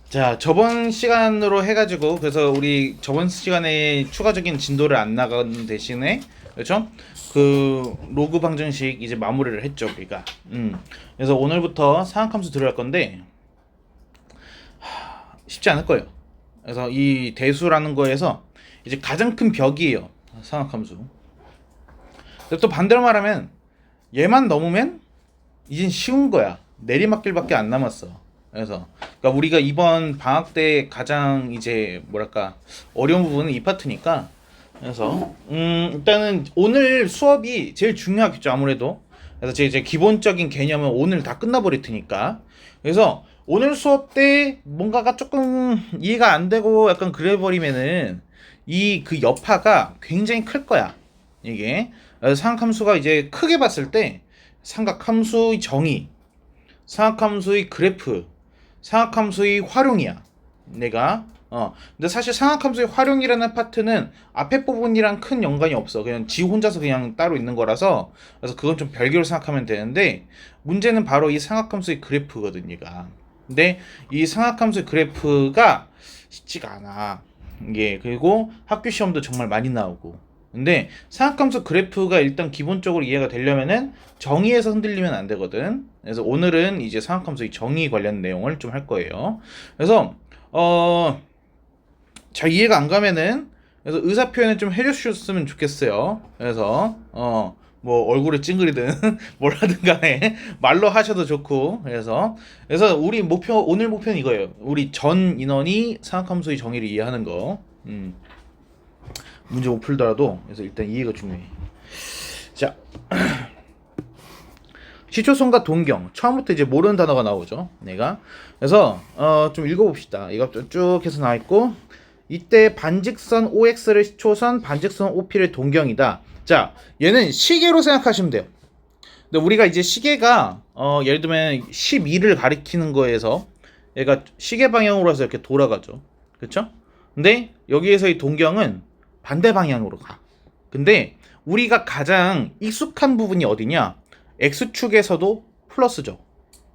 자, 저번 시간으로 해가지고, 그래서 우리 저번 시간에 추가적인 진도를 안 나가는 대신에, 그렇죠? 그 로그 방정식 이제 마무리를 했죠, 우리가. 그래서 오늘부터 상학함수 들어갈 건데 쉽지 않을 거예요. 그래서 이 대수라는 거에서 이제 가장 큰 벽이에요, 상학함수. 근데 또 반대로 말하면 얘만 넘으면 이젠 쉬운 거야. 내리막길밖에 안 남았어. 그래서 그러니까 우리가 이번 방학 때 가장 이제 뭐랄까 어려운 부분은 이 파트니까. 그래서 일단은 오늘 수업이 제일 중요하겠죠, 아무래도. 그래서 제 이제 기본적인 개념은 오늘 다 끝나버릴 테니까. 그래서 오늘 수업 때 뭔가가 조금 이해가 안 되고 약간 그래 버리면은 이 그 여파가 굉장히 클 거야, 이게. 그래서 삼각함수가 이제 크게 봤을 때 삼각함수의 정의, 삼각함수의 그래프, 삼각함수의 활용이야. 내가 근데 사실 삼각함수의 활용이라는 파트는 앞에 부분이랑 큰 연관이 없어. 그냥 지 혼자서 그냥 따로 있는 거라서. 그래서 그건 좀 별개로 생각하면 되는데, 문제는 바로 이 삼각함수의 그래프거든, 얘가. 근데 이 삼각함수의 그래프가 쉽지가 않아. 이게 그리고 학교 시험도 정말 많이 나오고. 근데 삼각함수 그래프가 일단 기본적으로 이해가 되려면은 정의에서 흔들리면 안 되거든. 그래서 오늘은 이제 삼각함수의 정의 관련 내용을 좀 할 거예요. 그래서 잘 이해가 안 가면은, 그래서 의사 표현을 좀 해주셨으면 좋겠어요. 그래서 뭐 얼굴에 찡그리든 뭘 하든 간에 말로 하셔도 좋고. 그래서 우리 목표, 오늘 목표는 이거예요. 우리 전 인원이 삼각함수의 정의를 이해하는 거. 문제 못 풀더라도. 그래서 일단 이해가 중요해. 자, 시초성과 동경, 처음부터 이제 모르는 단어가 나오죠, 내가. 그래서 좀 읽어봅시다. 이거 쭉 해서 나와 있고, 이때 반직선 OX를 시초선, 반직선 OP를 동경이다. 자, 얘는 시계로 생각하시면 돼요. 근데 우리가 이제 시계가 예를 들면 12를 가리키는 거에서 얘가 시계 방향으로 해서 이렇게 돌아가죠, 그렇죠? 근데 여기에서 이 동경은 반대 방향으로 가. 근데 우리가 가장 익숙한 부분이 어디냐? X축에서도 플러스죠,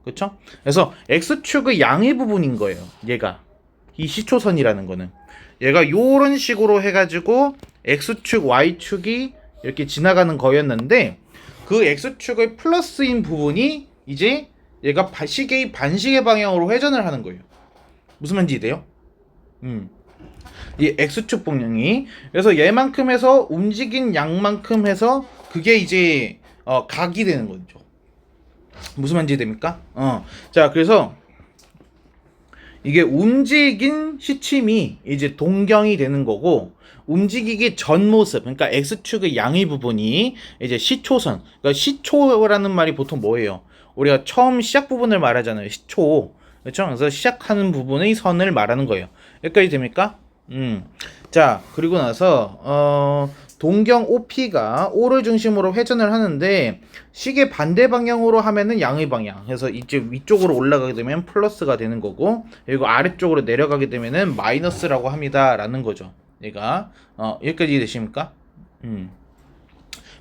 그렇죠? 그래서 X축의 양의 부분인 거예요, 얘가. 이 시초선이라는 거는 얘가 요런 식으로 해가지고 X축, Y축이 이렇게 지나가는 거였는데, 그 X축의 플러스인 부분이 이제 얘가 시계의 반시계 방향으로 회전을 하는 거예요. 무슨 말인지 이해돼요? 이 X축 방향이, 그래서 얘만큼 해서 움직인 양만큼 해서 그게 이제 각이 되는 거죠. 무슨 말인지 됩니까? 자, 그래서 이게 움직인 시침이 이제 동경이 되는 거고, 움직이기 전 모습, 그러니까 X축의 양의 부분이 이제 시초선. 그러니까 시초라는 말이 보통 뭐예요? 우리가 처음 시작 부분을 말하잖아요, 시초. 그렇죠? 그래서 시작하는 부분의 선을 말하는 거예요. 여기까지 됩니까? 자, 그리고 나서 동경 OP가 O를 중심으로 회전을 하는데, 시계 반대 방향으로 하면은 양의 방향. 그래서 이제 위쪽으로 올라가게 되면 플러스가 되는 거고, 그리고 아래쪽으로 내려가게 되면은 마이너스라고 합니다라는 거죠. 얘가 여기까지 되십니까?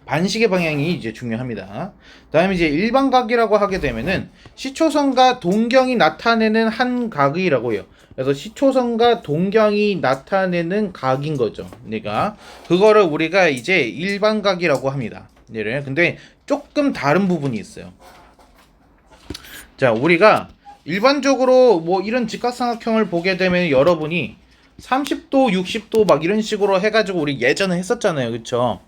반시계 방향이 이제 중요합니다. 다음에 이제 일반각이라고 하게 되면은 시초선과 동경이 나타내는 한 각이라고 해요. 그래서 시초선과 동경이 나타내는 각인 거죠, 내가. 그거를 우리가 이제 일반각이라고 합니다. 얘를. 근데 조금 다른 부분이 있어요. 자, 우리가 일반적으로 뭐 이런 직각삼각형을 보게 되면 여러분이 30도, 60도 막 이런 식으로 해가지고 우리 예전에 했었잖아요, 그쵸?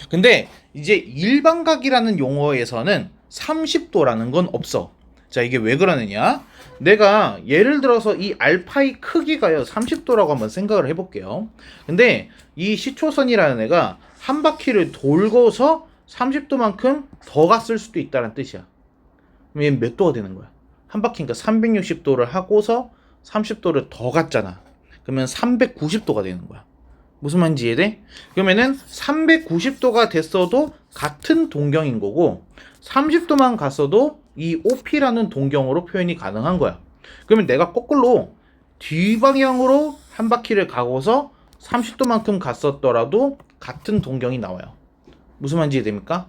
근데 이제 일반각이라는 용어에서는 30도라는 건 없어. 자, 이게 왜 그러느냐? 내가 예를 들어서 이 알파의 크기가요 30도라고 한번 생각을 해볼게요. 근데 이 시초선이라는 애가 한 바퀴를 돌고서 30도만큼 더 갔을 수도 있다는 뜻이야. 그럼 얘는 몇 도가 되는 거야? 한 바퀴니까 360도를 하고서 30도를 더 갔잖아. 그러면 390도가 되는 거야. 무슨 말인지 이해돼? 그러면은 390도가 됐어도 같은 동경인 거고, 30도만 갔어도 이 OP라는 동경으로 표현이 가능한 거야. 그러면 내가 거꾸로 뒤방향으로 한 바퀴를 가고서 30도만큼 갔었더라도 같은 동경이 나와요. 무슨 말인지 이해됩니까?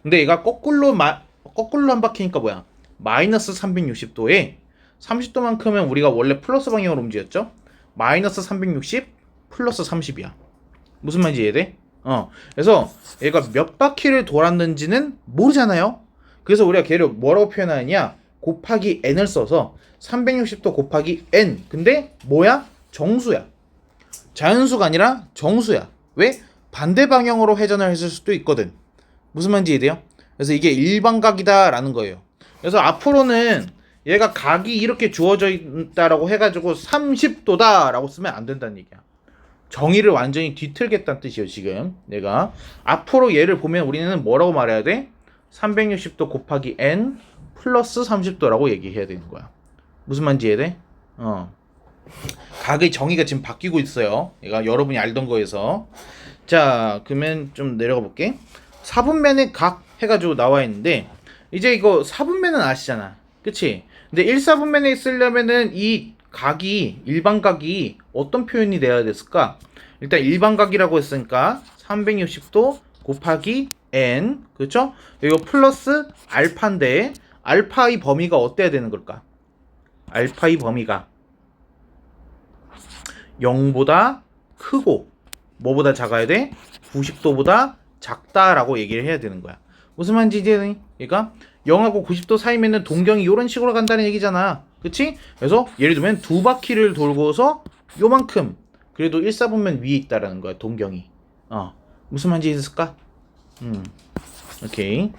근데 얘가 거꾸로 한 바퀴니까 뭐야? 마이너스 360도에 30도만큼은 우리가 원래 플러스 방향으로 움직였죠. 마이너스 360 플러스 30이야. 무슨 말인지 이해돼? 그래서 얘가 몇 바퀴를 돌았는지는 모르잖아요. 그래서 우리가 걔를 뭐라고 표현하느냐, 곱하기 n을 써서 360도 곱하기 n. 근데 뭐야? 정수야. 자연수가 아니라 정수야. 왜? 반대 방향으로 회전을 했을 수도 있거든. 무슨 말인지 이해돼요? 그래서 이게 일반각이다 라는 거예요. 그래서 앞으로는 얘가 각이 이렇게 주어져 있다라고 해가지고 30도다 라고 쓰면 안 된다는 얘기야. 정의를 완전히 뒤틀겠다는 뜻이에요. 지금 내가 앞으로 얘를 보면 우리는 뭐라고 말해야 돼? 360도 곱하기 n 플러스 30도라고 얘기해야 되는 거야. 무슨 말인지 이해돼? 각의 정의가 지금 바뀌고 있어요. 얘가 여러분이 알던 거에서. 자, 그러면 좀 내려가 볼게. 4분면의 각 해가지고 나와 있는데, 이제 이거 4분면은 아시잖아. 그치? 근데 1/4분면에 쓰려면은 이 각이, 일반각이 어떤 표현이 돼야 됐을까? 일단 일반각이라고 했으니까 360도 곱하기 n, 그렇죠? 이거 플러스 알파인데 알파의 범위가 어때야 되는 걸까? 알파의 범위가 0보다 크고 뭐보다 작아야 돼? 90도보다 작다라고 얘기를 해야 되는 거야. 무슨 말인지 이해되니? 그러니까 0하고 90도 사이면은 동경이 이런 식으로 간다는 얘기잖아. 그치? 그래서 예를 들면 두 바퀴를 돌고서 요만큼 그래도 1/4분면 위에 있다라는 거야. 동경이. 무슨 말인지 이해됐을까? 오케이.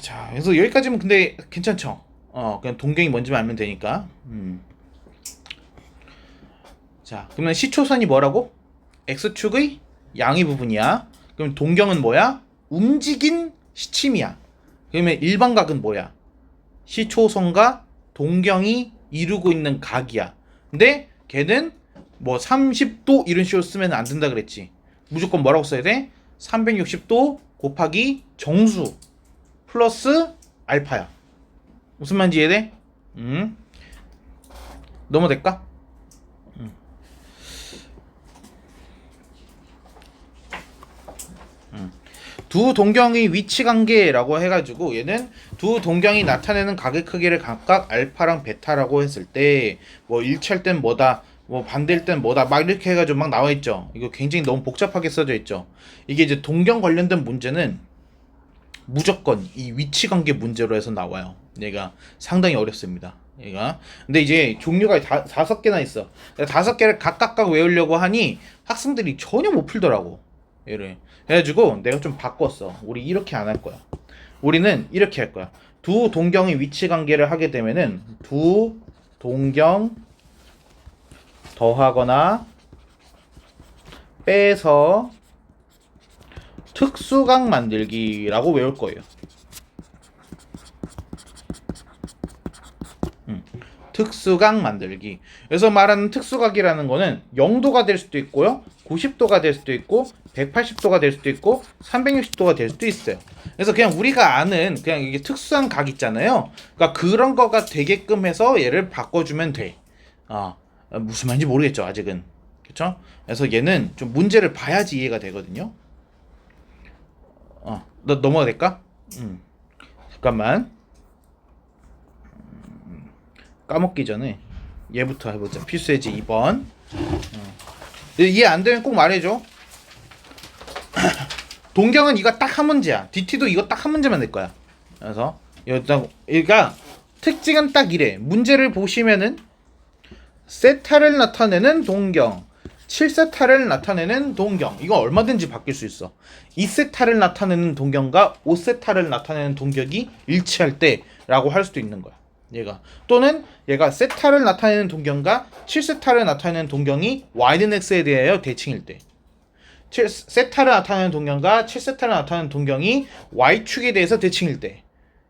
자, 그래서 여기까지면 근데 괜찮죠? 그냥 동경이 뭔지만 알면 되니까. 자, 그러면 시초선이 뭐라고? X축의 양의 부분이야. 그럼 동경은 뭐야? 움직인 시침이야. 그러면 일반각은 뭐야? 시초선과 동경이 이루고 있는 각이야. 근데 걔는 뭐 30도 이런 식으로 쓰면 안 된다 그랬지. 무조건 뭐라고 써야 돼? 360도 곱하기 정수 플러스 알파야. 무슨 말인지 이해돼? 넘어될까? 두 동경의 위치 관계라고 해가지고 얘는 두 동경이 나타내는 각의 크기를 각각 알파랑 베타라고 했을 때 뭐 일치할 땐 뭐다, 뭐 반대일 땐 뭐다, 막 이렇게 해가지고 막 나와 있죠. 이거 굉장히 너무 복잡하게 써져 있죠. 이게 이제 동경 관련된 문제는 무조건 이 위치 관계 문제로 해서 나와요. 얘가 상당히 어렵습니다. 얘가. 근데 이제 종류가 5개나 있어. 5개를 각각 외우려고 하니 학생들이 전혀 못 풀더라고. 얘를. 그래가지고 내가 좀 바꿨어. 우리 이렇게 안 할 거야. 우리는 이렇게 할 거야. 두 동경의 위치 관계를 하게 되면은 두 동경 더하거나 빼서 특수각 만들기라고 외울 거예요. 특수각 만들기. 그래서 말하는 특수각이라는 거는 0도가 될 수도 있고요, 90도가 될 수도 있고, 180도가 될 수도 있고, 360도가 될 수도 있어요. 그래서 그냥 우리가 아는 그냥 이게 특수한 각 있잖아요. 그러니까 그런 거가 되게끔 해서 얘를 바꿔주면 돼. 무슨 말인지 모르겠죠, 아직은. 그렇죠? 그래서 얘는 좀 문제를 봐야지 이해가 되거든요. 너 넘어가 될까? 잠깐만. 까먹기 전에 얘부터 해보자. 필수예지 2번. 이해 안 되면 꼭 말해줘. 동경은 이거 딱 한 문제야. DT도 이거 딱 한 문제만 낼 거야. 그래서 일단 그러니까 특징은 딱 이래. 문제를 보시면은 세타를 나타내는 동경, 7세타를 나타내는 동경, 이거 얼마든지 바뀔 수 있어. 2세타를 나타내는 동경과 5세타를 나타내는 동경이 일치할 때라고 할 수도 있는 거야. 얘가. 또는 얘가 세타를 나타내는 동경과 7세타를 나타내는 동경이 y는 x에 대하여 대칭일 때, 세타를 나타내는 동경과 7세타를 나타내는 동경이 y축에 대해서 대칭일 때,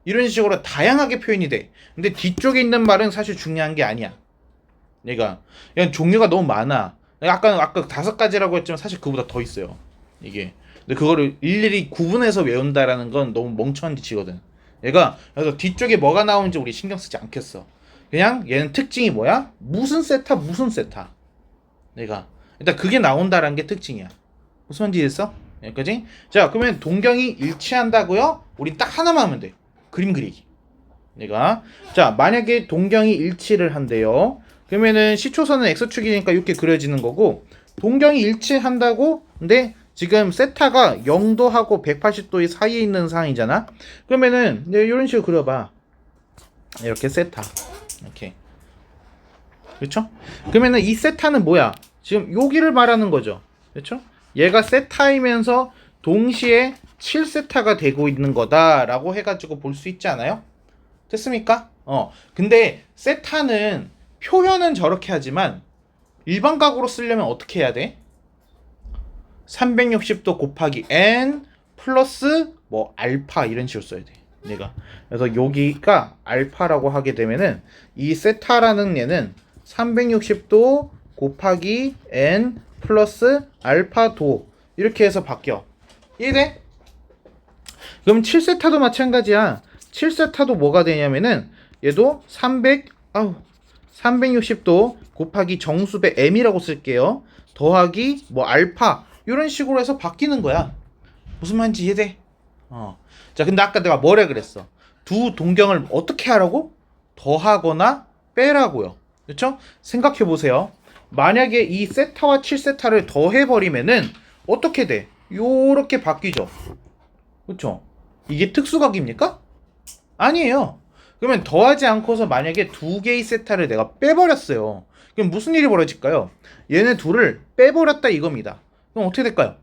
이런 식으로 다양하게 표현이 돼. 근데 뒤쪽에 있는 말은 사실 중요한 게 아니야. 얘가 그냥 종류가 너무 많아. 아까 5가지라고 했지만 사실 그보다 더 있어요. 이게. 근데 그거를 일일이 구분해서 외운다라는 건 너무 멍청한 짓이거든. 얘가. 그래서 뒤쪽에 뭐가 나오는지 우리 신경 쓰지 않겠어. 그냥 얘는 특징이 뭐야? 무슨 세타 무슨 세타. 얘가. 일단 그게 나온다라는 게 특징이야. 무슨 말인지 이해했어? 여기까지? 자, 그러면 동경이 일치한다고요? 우리 딱 하나만 하면 돼. 그림 그리기. 얘가. 자, 만약에 동경이 일치를 한대요. 그러면은 시초선은 x축이니까 이렇게 그려지는 거고, 동경이 일치한다고? 근데 지금 세타가 0도하고 180도 사이에 있는 상황이잖아. 그러면은 이런 식으로 그려봐. 이렇게 세타. 이렇게. 그렇죠? 그러면은 이 세타는 뭐야? 지금 여기를 말하는 거죠. 그렇죠? 얘가 세타이면서 동시에 7세타가 되고 있는 거다라고 해가지고 볼 수 있지 않아요? 됐습니까? 근데 세타는 표현은 저렇게 하지만 일반각으로 쓰려면 어떻게 해야 돼? 360도 곱하기 n 플러스 뭐 알파 이런 식으로 써야 돼. 얘가. 그래서 여기가 알파라고 하게 되면은 이 세타라는 얘는 360도 곱하기 n 플러스 알파도 이렇게 해서 바뀌어. 이해돼? 그럼 7세타도 마찬가지야. 7세타도 뭐가 되냐면은 얘도 360도 곱하기 정수배 m이라고 쓸게요. 더하기 뭐 알파 이런 식으로 해서 바뀌는 거야. 무슨 말인지 이해돼? 자, 근데 아까 내가 뭐라 그랬어? 두 동경을 어떻게 하라고? 더하거나 빼라고요. 그렇죠? 생각해 보세요. 만약에 이 세타와 7세타를 더해버리면은 어떻게 돼? 요렇게 바뀌죠. 그렇죠? 이게 특수각입니까? 아니에요. 그러면 더하지 않고서 만약에 두 개의 세타를 내가 빼버렸어요. 그럼 무슨 일이 벌어질까요? 얘네 둘을 빼버렸다 이겁니다. 그럼 어떻게 될까요?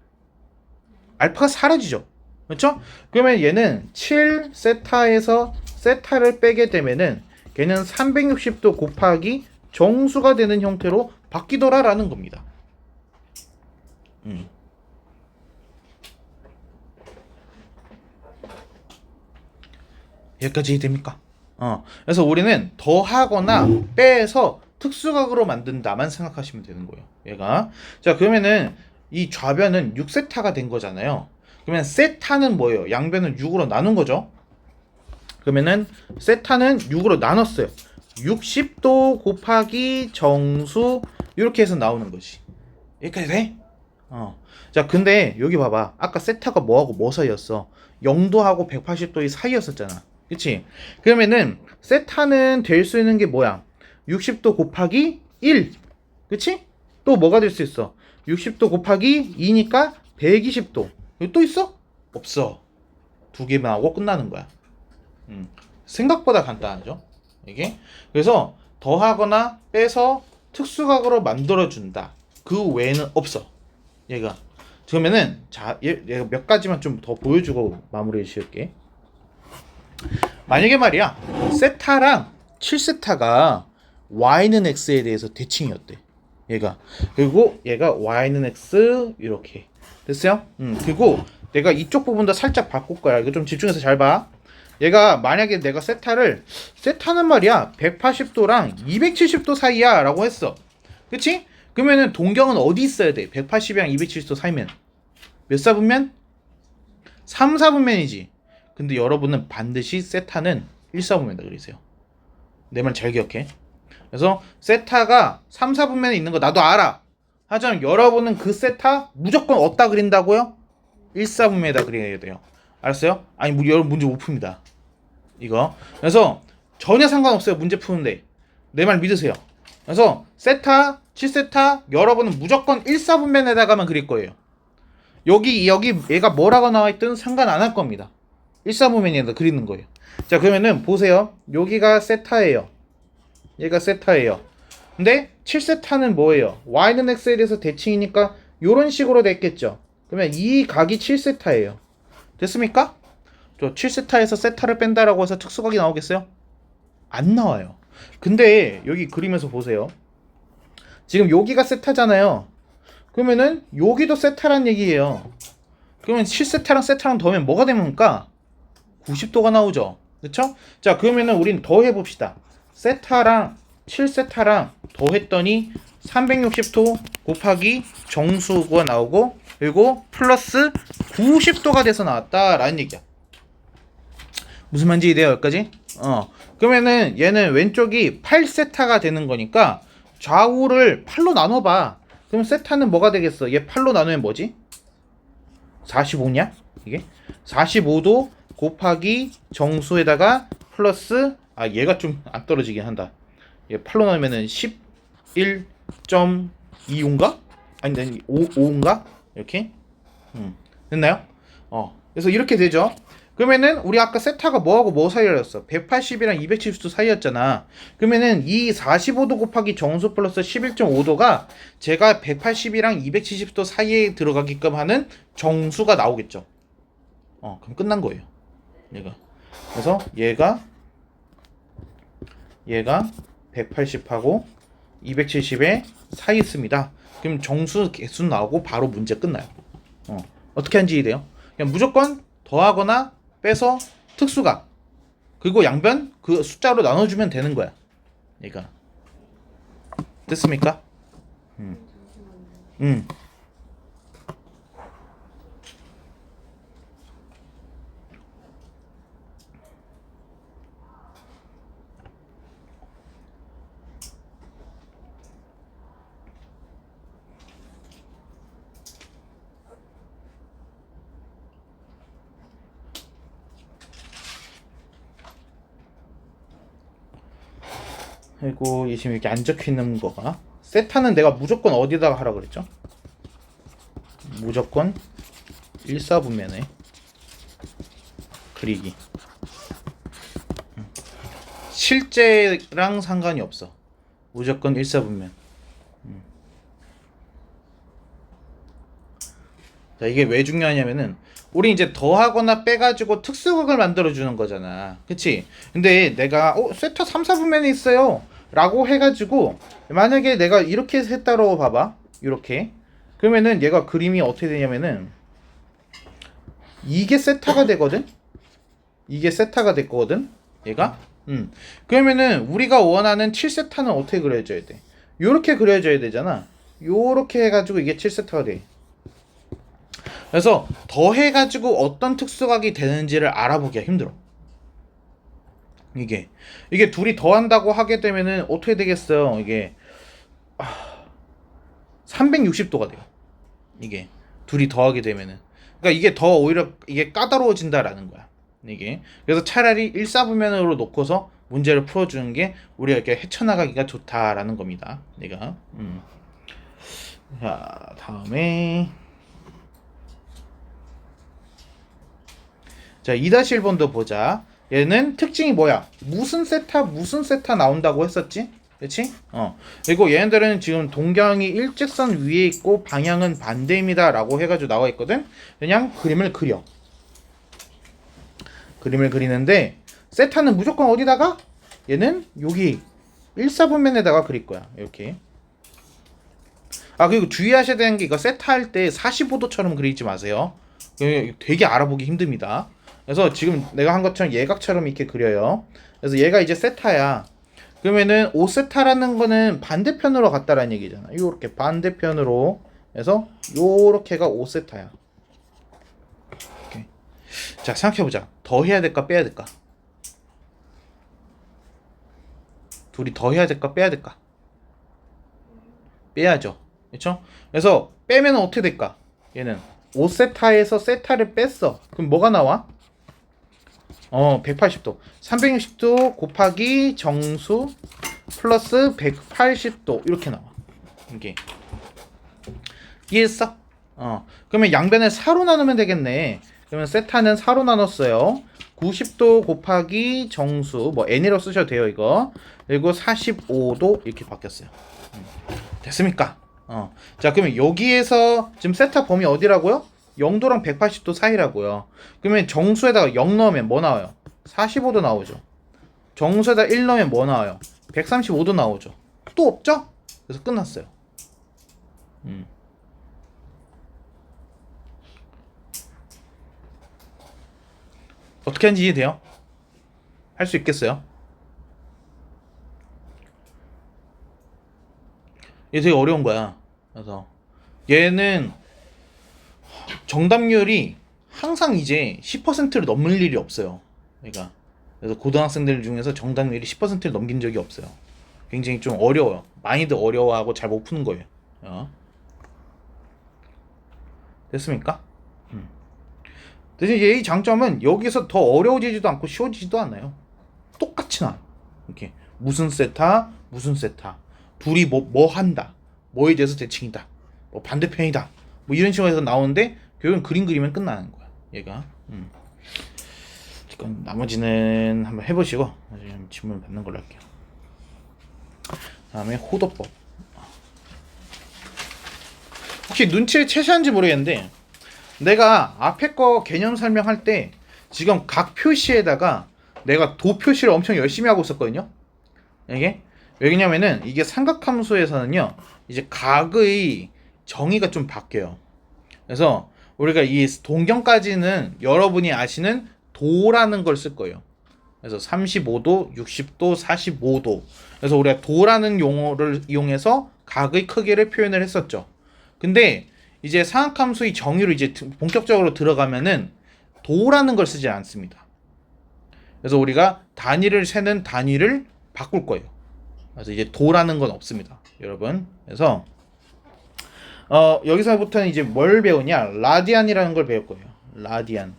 알파가 사라지죠. 그렇죠? 그러면 얘는 7세타에서 세타를 빼게 되면은 걔는 360도 곱하기 정수가 되는 형태로 바뀌더라라는 겁니다. 여기까지 됩니까? 그래서 우리는 더하거나 빼서 특수각으로 만든다만 생각하시면 되는 거예요. 얘가. 자, 그러면은 이 좌변은 6세타가 된 거잖아요. 그러면 세타는 뭐예요? 양변을 6으로 나눈 거죠. 그러면은 세타는 6으로 나눴어요. 60도 곱하기 정수 이렇게 해서 나오는 거지. 여기까지 돼? 자, 근데 여기 봐봐. 아까 세타가 뭐하고 뭐 사이였어? 0도하고 180도의 사이였었잖아. 그치? 그러면은 세타는 될 수 있는 게 뭐야? 60도 곱하기 1. 그치? 또 뭐가 될 수 있어? 60도 곱하기 2니까 120도. 여기 또 있어? 없어. 두 개만 하고 끝나는 거야. 생각보다 간단하죠? 이게. 그래서 더하거나 빼서 특수각으로 만들어준다. 그 외에는 없어. 얘가. 그러면은 자, 얘가 몇 가지만 좀 더 보여주고 마무리 지을게. 만약에 말이야 세타랑 7세타가 y는 x에 대해서 대칭이었대. 얘가. 그리고 얘가 y는 x 이렇게 됐어요? 그리고 내가 이쪽 부분도 살짝 바꿀 거야. 이거 좀 집중해서 잘 봐. 얘가 만약에 내가 세타는 말이야 180도랑 270도 사이야 라고 했어. 그치? 그러면은 동경은 어디 있어야 돼? 180이랑 270도 사이면 몇 사분면? 3, 4분면이지. 근데 여러분은 반드시 세타는 1사분면이다 그러세요. 내 말 잘 기억해. 그래서 세타가 3, 4분면에 있는 거 나도 알아. 하지만 여러분은 그 세타 무조건 어디다 그린다고요? 1사분면에다 그려야 돼요. 알았어요? 아니 여러분 문제 못 풉니다. 이거. 그래서 전혀 상관없어요. 문제 푸는데. 내 말 믿으세요. 그래서 세타, 7세타 여러분은 무조건 1사분면에다가만 그릴 거예요. 여기 얘가 뭐라고 나와있든 상관 안 할 겁니다. 1사분면에다 그리는 거예요. 자, 그러면은 보세요. 여기가 세타예요. 얘가 세타예요. 근데 7세타는 뭐예요? y는 x에 대해서 대칭이니까 요런 식으로 됐겠죠. 그러면 이 각이 7세타예요. 됐습니까? 저 7세타에서 세타를 뺀다라고 해서 특수각이 나오겠어요? 안 나와요. 근데 여기 그림에서 보세요. 지금 여기가 세타잖아요. 그러면은 여기도 세타란 얘기예요. 그러면 7세타랑 세타랑 더하면 뭐가 됩니까? 90도가 나오죠. 그쵸? 자, 그러면은 우린 더 해봅시다. 세타랑 7세타랑 더했더니 360도 곱하기 정수가 나오고 그리고 플러스 90도가 돼서 나왔다라는 얘기야. 무슨 말인지 이해돼요? 여기까지? 그러면은 얘는 왼쪽이 8세타가 되는 거니까 좌우를 8로 나눠봐. 그럼 세타는 뭐가 되겠어? 얘 8로 나누면 뭐지? 45냐? 이게? 45도 곱하기 정수에다가 플러스 얘가 좀 안 떨어지긴 한다. 얘 8로 나누면은 11.25인가? 아니 5인가? 이렇게 됐나요? 그래서 이렇게 되죠. 그러면은 우리 아까 세타가 뭐하고 뭐 사이였어? 180이랑 270도 사이였잖아. 그러면은 이 45도 곱하기 정수 플러스 11.5도가 제가 180이랑 270도 사이에 들어가게끔 하는 정수가 나오겠죠. 그럼 끝난 거예요. 얘가. 그래서 얘가 180하고 270에 사이 있습니다. 그럼 정수 개수 나오고 바로 문제 끝나요. 어떻게 하는지 이해돼요? 그냥 무조건 더하거나 빼서 특수가 그리고 양변 그 숫자로 나눠주면 되는 거야. 얘가 됐습니까? 음. 그리고 지금 이렇게 안 적혀 있는 거가 세타는 내가 무조건 어디다가 하라 그랬죠? 무조건 1사분면에 그리기. 실제랑 상관이 없어. 무조건 1사분면. 자, 이게 왜 중요하냐면은 우리 이제 더하거나 빼가지고 특수극을 만들어주는 거잖아. 그치? 근데 내가 세타 3, 4분면에 있어요 라고 해가지고 만약에 내가 이렇게 했다고 봐봐. 이렇게 그러면은 얘가 그림이 어떻게 되냐면은 이게 세타가 되거든? 이게 세타가 됐거든? 얘가? 그러면은 우리가 원하는 7세타는 어떻게 그려줘야 돼? 요렇게 그려줘야 되잖아. 요렇게 해가지고 이게 7세타가 돼. 그래서 더해가지고 어떤 특수각이 되는지를 알아보기가 힘들어. 이게 둘이 더한다고 하게 되면은 어떻게 되겠어요? 이게 360도가 돼요. 이게 둘이 더하게 되면은 그러니까 이게 더 오히려 이게 까다로워진다라는 거야. 이게 그래서 차라리 1사분면으로 놓고서 문제를 풀어주는 게 우리가 이렇게 헤쳐나가기가 좋다라는 겁니다. 내가 자 다음에 자 2-1번도 보자. 얘는 특징이 뭐야? 무슨 세타 나온다고 했었지? 그렇지? 그리고 얘네들은 지금 동경이 일직선 위에 있고 방향은 반대입니다 라고 해가지고 나와 있거든. 그냥 그림을 그려. 그림을 그리는데 세타는 무조건 어디다가? 얘는 여기 1사분면에다가 그릴 거야. 이렇게. 그리고 주의하셔야 되는 게 이거 세타 할 때 45도처럼 그리지 마세요. 되게 알아보기 힘듭니다. 그래서 지금 내가 한 것처럼 예각처럼 이렇게 그려요. 그래서 얘가 이제 세타야. 그러면은 5세타라는 거는 반대편으로 갔다라는 얘기잖아. 요렇게 반대편으로 해서 요렇게가 5세타야. 자, 생각해보자. 더 해야 될까 빼야 될까? 둘이 더 해야 될까 빼야 될까? 빼야죠. 그렇죠? 그래서 빼면 어떻게 될까? 얘는 5세타에서 세타를 뺐어. 그럼 뭐가 나와? 180도. 360도 곱하기 정수 플러스 180도 이렇게 나와. 이게 이해했어? 그러면 양변을 4로 나누면 되겠네. 그러면 세타는 4로 나눴어요. 90도 곱하기 정수 뭐 n이라고 쓰셔도 돼요 이거. 그리고 45도 이렇게 바뀌었어요. 됐습니까? 자 그러면 여기에서 지금 세타 범위 어디라고요? 0도랑 180도 사이라고요. 그러면 정수에다가 0 넣으면 뭐 나와요? 45도 나오죠. 정수에다 1 넣으면 뭐 나와요? 135도 나오죠. 또 없죠? 그래서 끝났어요. 어떻게 하는지 이해돼요? 할 수 있겠어요? 얘 되게 어려운 거야. 그래서 얘는 정답률이 항상 이제 10%를 넘을 일이 없어요. 그러니까 그래서 고등학생들 중에서 정답률이 10%를 넘긴 적이 없어요. 굉장히 좀 어려워요. 많이들 어려워하고 잘 못 푸는 거예요. 됐습니까? 대신 얘의 장점은 여기서 더 어려워지지도 않고 쉬워지지도 않아요. 똑같이 나와. 이렇게 무슨 세타 무슨 세타 둘이 뭐 한다 뭐에 대해서 대칭이다 뭐 반대편이다 뭐 이런 식으로 해서 나오는데 결국은 그림 그리면 끝나는 거야 얘가. 그럼 나머지는 한번 해보시고 질문 받는 걸로 할게요. 다음에 호도법. 혹시 눈치를 채셨는지 모르겠는데 내가 앞에 거 개념 설명할 때 지금 각 표시에다가 내가 도 표시를 엄청 열심히 하고 있었거든요. 이게 왜냐면은 이게 삼각함수에서는요 이제 각의 정의가 좀 바뀌어요. 그래서 우리가 이 동경까지는 여러분이 아시는 도라는 걸 쓸 거예요. 그래서 35도, 60도, 45도. 그래서 우리가 도라는 용어를 이용해서 각의 크기를 표현을 했었죠. 근데 이제 삼각함수의 정의로 이제 본격적으로 들어가면은 도라는 걸 쓰지 않습니다. 그래서 우리가 단위를 세는 단위를 바꿀 거예요. 그래서 이제 도라는 건 없습니다, 여러분. 그래서 여기서부터는 이제 뭘 배우냐? 라디안이라는 걸 배울 거예요. 라디안.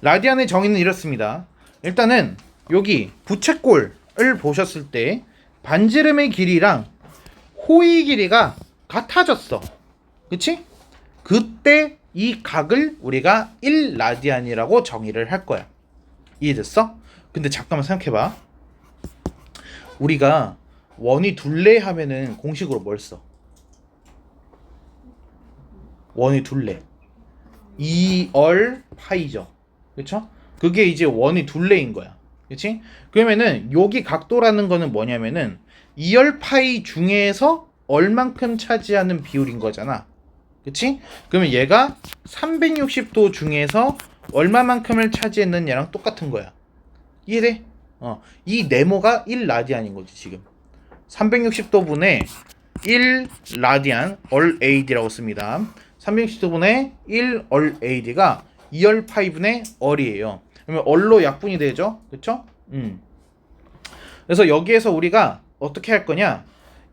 라디안의 정의는 이렇습니다. 일단은 여기 부채꼴을 보셨을 때 반지름의 길이랑 호의 길이가 같아졌어. 그치? 그때 이 각을 우리가 1라디안이라고 정의를 할 거야. 이해됐어? 근데 잠깐만 생각해봐. 우리가 원이 둘레 하면은 공식으로 뭘 써? 원이 둘레 2얼 파이죠. 그쵸? 그게 이제 원이 둘레인 거야. 그치? 그러면은 여기 각도라는 거는 뭐냐면은 2열 파이 중에서 얼만큼 차지하는 비율인 거잖아. 그치? 그러면 얘가 360도 중에서 얼마만큼을 차지했느냐랑 똑같은 거야. 이해돼? 이 네모가 1라디안인 거지 지금. 360도분의 1라디안 얼 AD라고 씁니다. 360도분의 1얼 AD가 2열 파이분의 얼이에요. 그러면 얼로 약분이 되죠? 그쵸? 그래서 여기에서 우리가 어떻게 할 거냐?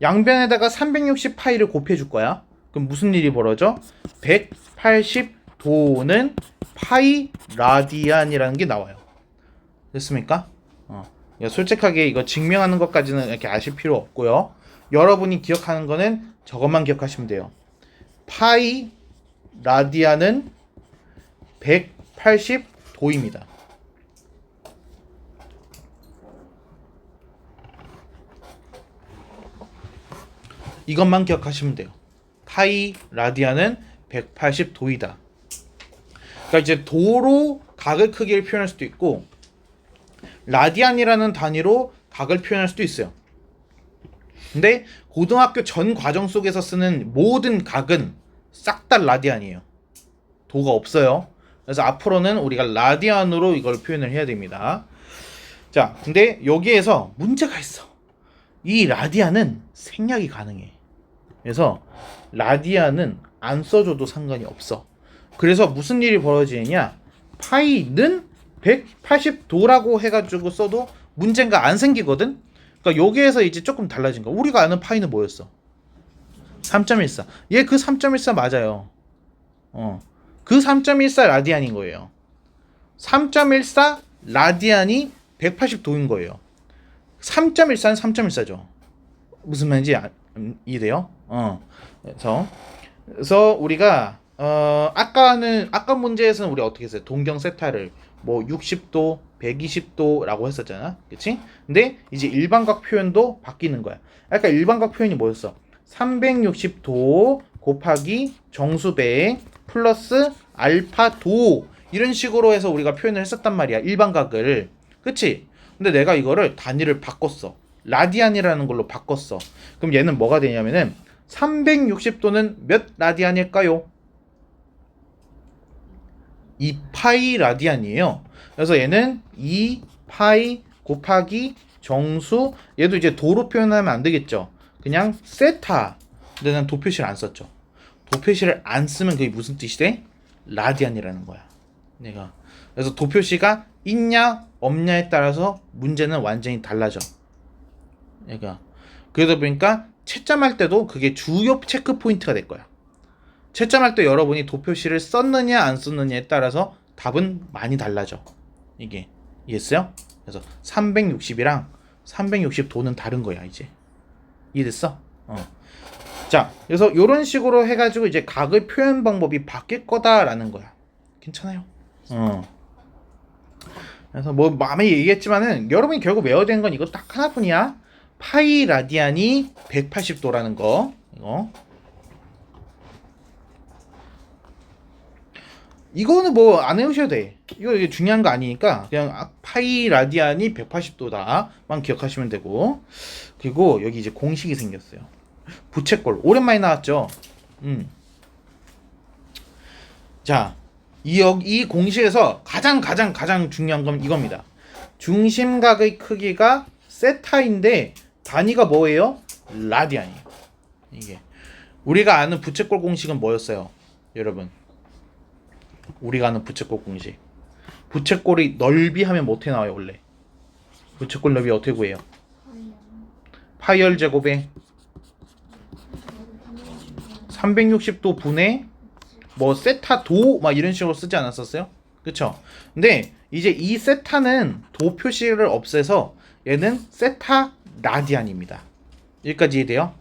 양변에다가 360파이를 곱해줄 거야. 그럼 무슨 일이 벌어져? 180도는 파이 라디안이라는 게 나와요. 됐습니까? 솔직하게 이거 증명하는 것까지는 이렇게 아실 필요 없고요. 여러분이 기억하는 거는 저것만 기억하시면 돼요. 파이 라디안은 180도입니다. 이것만 기억하시면 돼요. 파이 라디안은 180도이다. 그러니까 이제 도로 각의 크기를 표현할 수도 있고 라디안이라는 단위로 각을 표현할 수도 있어요. 근데 고등학교 전 과정 속에서 쓰는 모든 각은 싹 다 라디안이에요. 도가 없어요. 그래서 앞으로는 우리가 라디안으로 이걸 표현을 해야 됩니다. 자, 근데 여기에서 문제가 있어. 이 라디안은 생략이 가능해. 그래서 라디안은 안 써줘도 상관이 없어. 그래서 무슨 일이 벌어지느냐? 파이는 180도라고 해가지고 써도 문제가 안 생기거든? 그러니까 여기에서 이제 조금 달라진 거. 우리가 아는 파이는 뭐였어? 3.14. 얘 그 3.14 맞아요. 그 3.14 라디안인 거예요. 3.14 라디안이 180도인 거예요. 3.14는 3.14죠. 무슨 말인지 이해돼요? 그래서 우리가 아까 문제에서는 우리 어떻게 했어요? 동경 세타를 뭐 60도, 120도라고 했었잖아. 그치? 근데 이제 일반각 표현도 바뀌는 거야. 아까 일반각 표현이 뭐였어? 360도 곱하기 정수배 플러스 알파도 이런 식으로 해서 우리가 표현을 했었단 말이야. 일반각을. 그치? 근데 내가 이거를 단위를 바꿨어. 라디안이라는 걸로 바꿨어. 그럼 얘는 뭐가 되냐면은 360도는 몇 라디안일까요? 2파이 라디안이에요. 그래서 얘는 2파이 곱하기 정수, 얘도 이제 도로 표현하면 안 되겠죠. 그냥 세타. 근데 난 도 표시를 안 썼죠. 도 표시를 안 쓰면 그게 무슨 뜻이 돼? 라디안이라는 거야. 내가. 그래서 도 표시가 있냐 없냐에 따라서 문제는 완전히 달라져. 얘가. 그러다 보니까 채점할 때도 그게 주요 체크 포인트가 될 거야. 채점할 때 여러분이 도 표시를 썼느냐 안 썼느냐에 따라서 답은 많이 달라져. 이게 이해했어요? 그래서 360이랑 360도는 다른 거야 이제. 이해됐어? 자, 그래서 이런 식으로 해가지고 이제 각의 표현 방법이 바뀔 거다라는 거야. 괜찮아요? 그래서 뭐 마음에 얘기했지만은 여러분이 결국 외워야 되는 건 이거 딱 하나뿐이야. 파이 라디안이 180도라는 거. 이거는 뭐 안 외우셔도 돼. 이게 중요한 거 아니니까 그냥 파이 라디안이 180도다만 기억하시면 되고. 그리고 여기 이제 공식이 생겼어요. 부채꼴 오랜만에 나왔죠. 자, 이 공식에서 가장 중요한 건 이겁니다. 중심각의 크기가 세타인데 단위가 뭐예요? 라디안이에요. 이게 우리가 아는 부채꼴 공식은 뭐였어요, 여러분? 우리가 아는 부채꼴 공식. 부채꼴이 넓이 하면 뭐 어떻게 나와요 원래? 부채꼴 넓이 어떻게 구해요? 파이열 제곱에 360도 분의 뭐 세타 도 막 이런 식으로 쓰지 않았었어요? 그쵸? 근데 이제 이 세타는 도 표시를 없애서 얘는 세타 라디안입니다. 여기까지 이해돼요?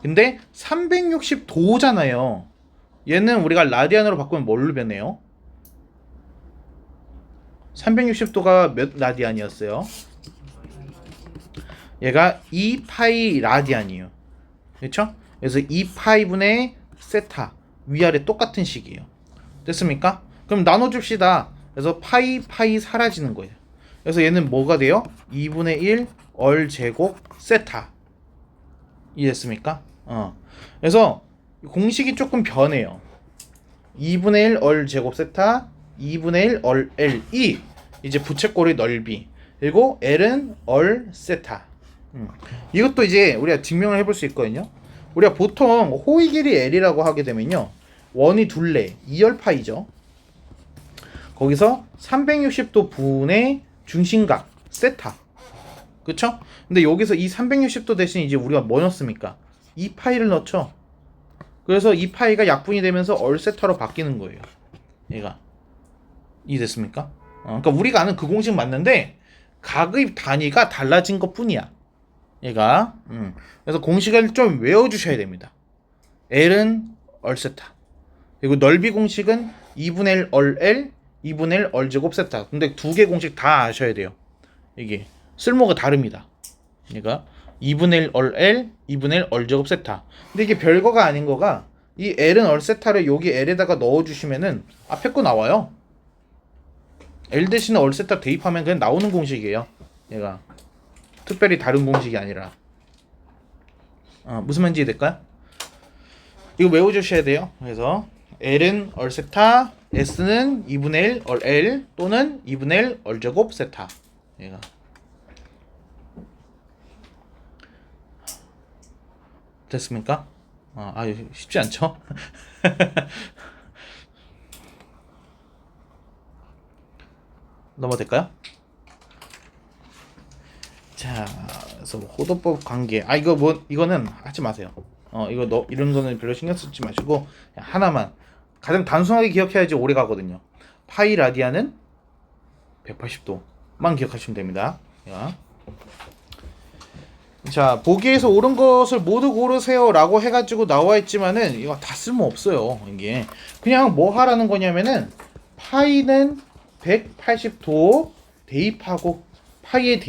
근데 360도잖아요. 얘는 우리가 라디안으로 바꾸면 뭘로 변해요? 360도가 몇 라디안이었어요? 얘가 2파이 라디안이에요. 그렇죠? 그래서 2파이분의 세타 위아래 똑같은 식이에요. 됐습니까? 그럼 나눠줍시다. 그래서 파이 사라지는 거예요. 그래서 얘는 뭐가 돼요? 2분의 1 얼 제곱 세타. 이해됐습니까? 그래서 공식이 조금 변해요. 2분의 1 얼 제곱 세타 2분의 1 얼 L이 이제 부채꼴의 넓이, 그리고 L은 얼 세타. 이것도 이제 우리가 증명을 해볼 수 있거든요. 우리가 보통 호의 길이 L이라고 하게 되면요, 원이 둘레 2열파이죠. 거기서 360도 분의 중심각 세타. 그쵸? 근데 여기서 이 360도 대신 이제 우리가 뭐 넣습니까? 2파이를 넣죠. 그래서 2파이가 약분이 되면서 얼세타로 바뀌는 거예요. 얘가. 이해됐습니까? 그러니까 우리가 아는 그 공식 맞는데 각의 단위가 달라진 것 뿐이야. 얘가. 그래서 공식을 좀 외워주셔야 됩니다. L은 얼세타. 그리고 넓이 공식은 2분의 1 얼 L, 2분의 1 얼 제곱 세타. 근데 두 개 공식 다 아셔야 돼요. 이게 쓸모가 다릅니다. 그러니까 2분의 1 얼 L, 2분의 1 얼 제곱 세타. 근데 이게 별거가 아닌 거가, 이 L은 얼 세타를 여기 L에다가 넣어주시면은 앞에 거 나와요. L 대신에 얼 세타 대입하면 그냥 나오는 공식이에요. 얘가 특별히 다른 공식이 아니라. 무슨 말인지 될까요? 이거 외워주셔야 돼요. 그래서 L은 얼 세타, S는 2분의 1 얼 L 또는 2분의 1 얼 제곱 세타. 얘가. 됐습니까? 쉽지 않죠? 넘어도 될까요? 자, 그래서 호도법 관계. 이거는 하지 마세요. 이런 거는 별로 신경 쓰지 마시고 그냥 하나만 가장 단순하게 기억해야지 오래 가거든요. 파이 라디안은 180도만 기억하시면 됩니다. 자, 보기에서 옳은 것을 모두 고르세요 라고 해가지고 나와 있지만은 이거 다 쓸모 없어요. 이게 그냥 뭐 하라는 거냐면은 파이는 180도 대입하고 파이에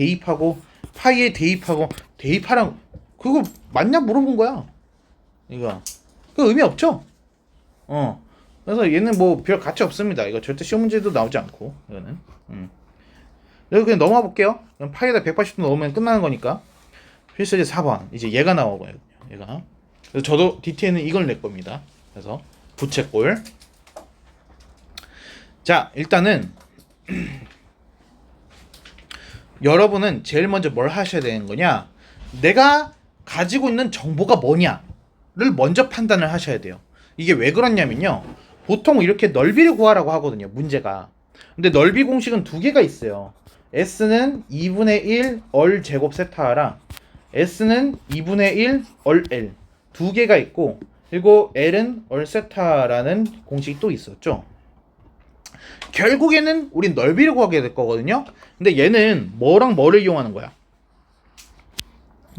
대입하랑 그거 맞냐 물어본 거야. 이거 그 의미 없죠. 그래서 얘는 뭐 별 가치 없습니다. 이거 절대 시험 문제도 나오지 않고 이거는. 그래서 그냥 넘어가 볼게요. 그럼 파이에다 180도 넣으면 끝나는 거니까. 필수제 4번 이제 얘가 나오고요. 얘가. 그래서 저도 DT에는 이걸 낼 겁니다. 그래서 부채꼴. 자, 일단은 여러분은 제일 먼저 뭘 하셔야 되는 거냐? 내가 가지고 있는 정보가 뭐냐를 먼저 판단을 하셔야 돼요. 이게 왜 그렇냐면요, 보통 이렇게 넓이를 구하라고 하거든요, 문제가. 근데 넓이 공식은 두 개가 있어요. S는 2분의 1 얼 제곱 세타랑 S는 2분의 1 얼 L 두 개가 있고, 그리고 L은 얼 세타라는 공식이 또 있었죠. 결국에는 우린 넓이를 구하게 될 거거든요. 근데 얘는 뭐랑 뭐를 이용하는 거야?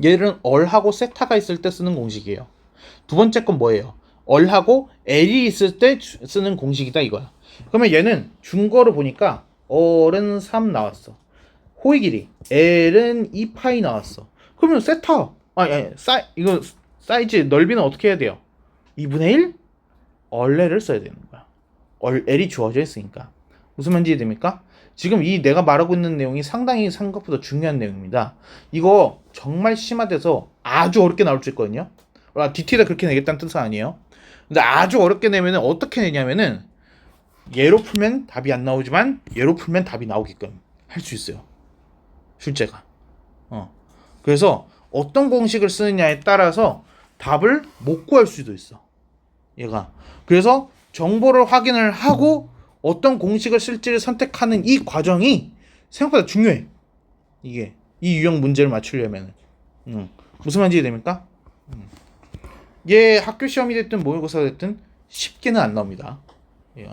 얘는 얼하고 세타가 있을 때 쓰는 공식이에요. 두 번째 건 뭐예요? 얼하고 L이 있을 때 쓰는 공식이다 이거야. 그러면 얘는 준거를 보니까 얼은 3 나왔어. 호의 길이 L은 2파이 나왔어. 그러면 세타 이거 사이즈 넓이는 어떻게 해야 돼요? 2분의 1 얼레를 써야 되는 거야. L이 주어져 있으니까. 무슨 말인지 됩니까? 지금 이 내가 말하고 있는 내용이 상당히 생각보다 중요한 내용입니다. 이거 정말 심화돼서 아주 어렵게 나올 수 있거든요. DT에다 그렇게 내겠다는 뜻은 아니에요. 근데 아주 어렵게 내면은 어떻게 내냐면은 얘로 풀면 답이 안 나오지만 얘로 풀면 답이 나오게끔 할 수 있어요. 실제가. 그래서 어떤 공식을 쓰느냐에 따라서 답을 못 구할 수도 있어. 얘가. 그래서 정보를 확인을 하고 어떤 공식을 쓸지를 선택하는 이 과정이 생각보다 중요해. 이게 이 유형 문제를 맞추려면 무슨 말인지 이해됩니까? 얘 학교 시험이 됐든 모의고사가 됐든 쉽게는 안 나옵니다. 예.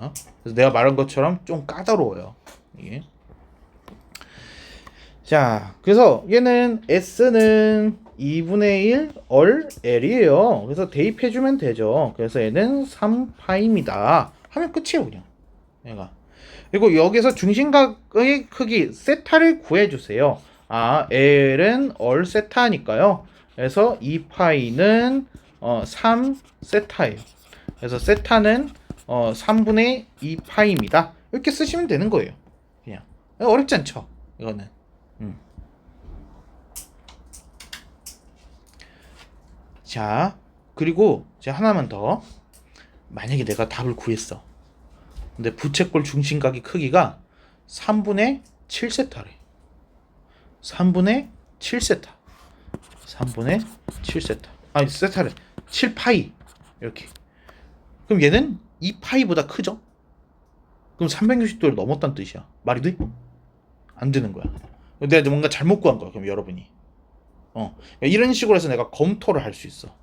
그래서 내가 말한 것처럼 좀 까다로워요. 이게. 자, 그래서 얘는 S는 2분의 1 얼 L이에요. 그래서 대입해주면 되죠. 그래서 얘는 3파입니다. 하면 끝이에요, 그냥. 얘가. 그리고 여기서 중심각의 크기 세타를 구해주세요. L은 얼 세타니까요. 그래서 2파이는 3 세타예요. 그래서 세타는 3분의 2파입니다. 이렇게 쓰시면 되는 거예요. 그냥 어렵지 않죠. 이거는. 자, 그리고 이제 하나만 더. 만약에 내가 답을 구했어. 근데 부채꼴 중심각의 크기가 3분의 7세타래. 3분의 7세타. 3분의 7세타. 아니, 세타래. 7파이. 이렇게. 그럼 얘는 2파이보다 크죠? 그럼 360도를 넘었다는 뜻이야. 말이 돼? 안 되는 거야. 내가 뭔가 잘못 구한 거야. 그럼 여러분이. 이런 식으로 해서 내가 검토를 할 수 있어.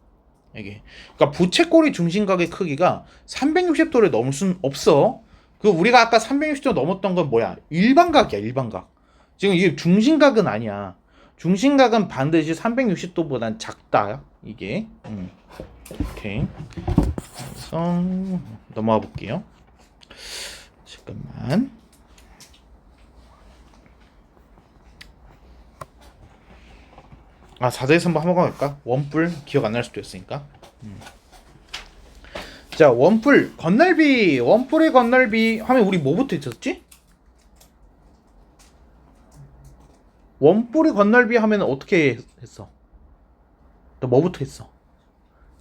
이게. 그러니까 부채꼴의 중심각의 크기가 360도를 넘을 순 없어. 그 우리가 아까 360도 넘었던 건 뭐야? 일반각이야, 일반각. 지금 이게 중심각은 아니야. 중심각은 반드시 360도보단 작다. 이게. 오케이. 그래서 넘어가 볼게요. 잠깐만. 아, 4대에서 한번 갈까? 원뿔 기억 안 날 수도 있으니까. 자, 원뿔 건널비. 원뿔의 건널비 하면 우리 뭐부터 있었지? 원뿔의 건널비 하면 어떻게 했어? 또 뭐부터 했어?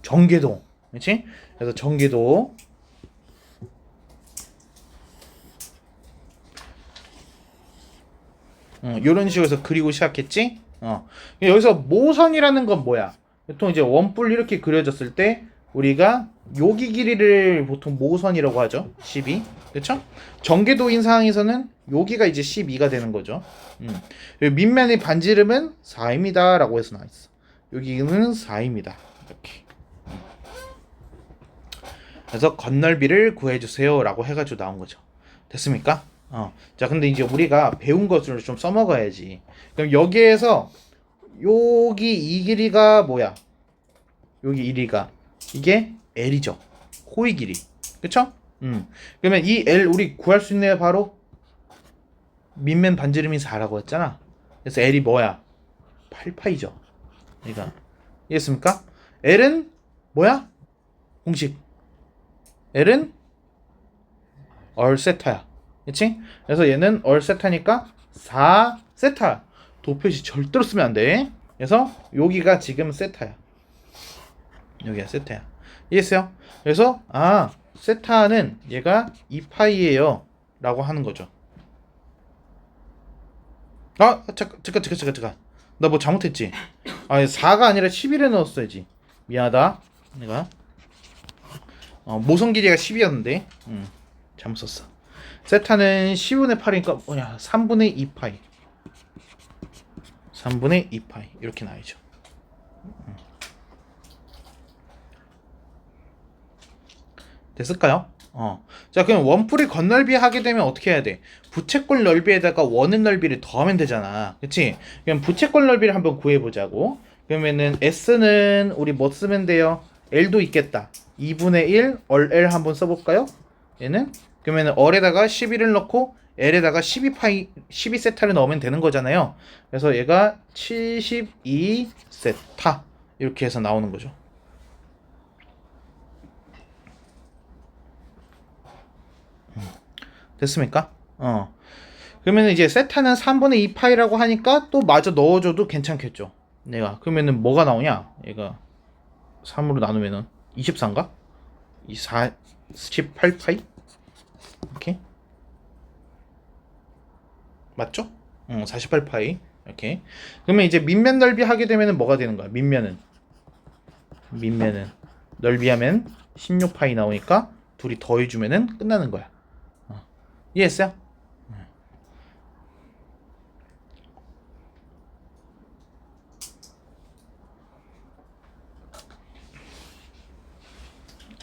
전개도. 그렇지? 그래서 전개도 이런 식으로 해서 그리고 시작했지? 여기서 모선이라는 건 뭐야? 보통 이제 원뿔 이렇게 그려졌을 때 우리가 여기 길이를 보통 모선이라고 하죠. 12. 그렇죠? 전개도인 상황에서는 여기가 이제 12가 되는 거죠. 밑면의 반지름은 4입니다. 라고 해서 나와있어. 여기는 4입니다. 이렇게. 그래서 건널비를 구해주세요. 라고 해가지고 나온 거죠. 됐습니까? 자, 근데 이제 우리가 배운 것을 좀 써먹어야지. 그럼 여기에서 여기 이 길이가 뭐야? 여기 1위가 이게 L이죠. 호의 길이. 그쵸? 그러면 이 L 우리 구할 수 있네요. 바로 밑면 반지름이 4라고 했잖아. 그래서 L이 뭐야? 8파이죠. 그러니까 이해했습니까? L은 뭐야? 공식. L은 얼세타야. 그치? 그래서 얘는 얼세타니까 4세타. 도표시 절대로 쓰면 안 돼. 그래서 여기가 지금 세타야. 여기가 세타야. 이해했어요? 그래서 세타는 얘가 2파이예요 라고 하는 거죠. 잠깐. 나 뭐 잘못했지? 4가 아니라 11에 넣었어야지. 미안하다. 내가 모성 길이가 10이었는데 잘못 썼어. 세타는 10분의 8이니까 뭐냐? 3분의 2파이. 3분의 2파이. 이렇게 나와야죠. 됐을까요? 자, 그럼 원뿔이 건널비 하게 되면 어떻게 해야 돼? 부채꼴 넓이에다가 원의 넓이를 더하면 되잖아. 그치? 그럼 부채꼴 넓이를 한번 구해보자고. 그러면은 S는 우리 뭐 쓰면 돼요? L도 있겠다. 2분의 1 L 한번 써볼까요? 얘는? 그러면은 L에다가 11을 넣고 L에다가 12세타를 넣으면 되는 거잖아요. 그래서 얘가 72세타 이렇게 해서 나오는 거죠. 됐습니까? 그러면 이제 세타는 3분의 2 파이라고 하니까 또 마저 넣어줘도 괜찮겠죠. 내가 그러면은 뭐가 나오냐? 얘가 3으로 나누면은 24인가? 48 파이? 이렇게 맞죠? 48 파이 이렇게. 그러면 이제 밑면 넓이 하게 되면은 뭐가 되는 거야? 밑면은 넓이하면 16 파이 나오니까 둘이 더해주면은 끝나는 거야. 이해했어요?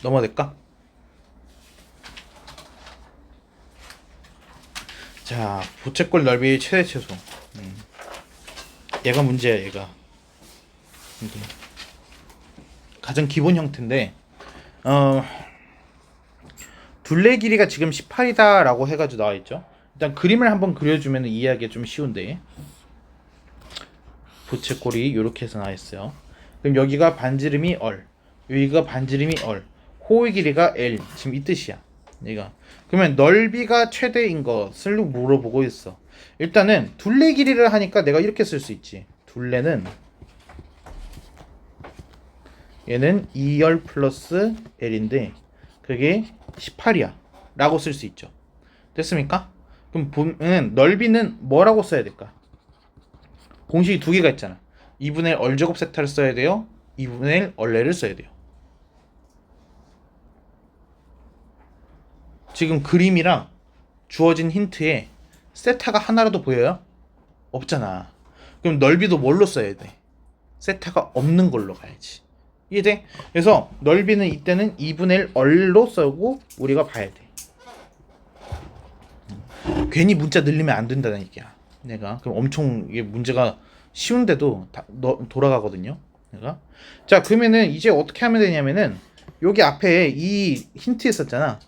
넘어갈까? 자, 부채꼴 넓이 최대 최소. 얘가 문제야, 얘가. 이게 가장 기본 형태인데, 둘레 길이가 지금 18이다 라고 해가지고 나와있죠. 일단 그림을 한번 그려주면 이해하기가 좀 쉬운데, 부채꼴이 이렇게 해서 나와있어요. 그럼 여기가 반지름이 얼, 여기가 반지름이 얼, 호의 길이가 L. 지금 이 뜻이야. 얘가. 그러면 넓이가 최대인 것을 물어보고 있어. 일단은 둘레 길이를 하니까 내가 이렇게 쓸 수 있지. 둘레는 얘는 2열 플러스 L인데 그게 18이야 라고 쓸 수 있죠. 됐습니까? 그럼 보면 넓이는 뭐라고 써야 될까? 공식이 두 개가 있잖아. 2분의 1 얼제곱 세타를 써야 돼요. 2분의 1 얼레를 써야 돼요. 지금 그림이랑 주어진 힌트에 세타가 하나라도 보여요? 없잖아. 그럼 넓이도 뭘로 써야 돼? 세타가 없는 걸로 가야지. 이해돼? 그래서 넓이는 이때는 2분의 1 얼로 쓰고 우리가 봐야 돼. 괜히 문자 늘리면 안 된다는 얘기야. 내가 그럼 엄청 이게 문제가 쉬운데도 돌아가거든요. 내가 자 그러면은 이제 어떻게 하면 되냐면은 여기 앞에 이 힌트 있었잖아.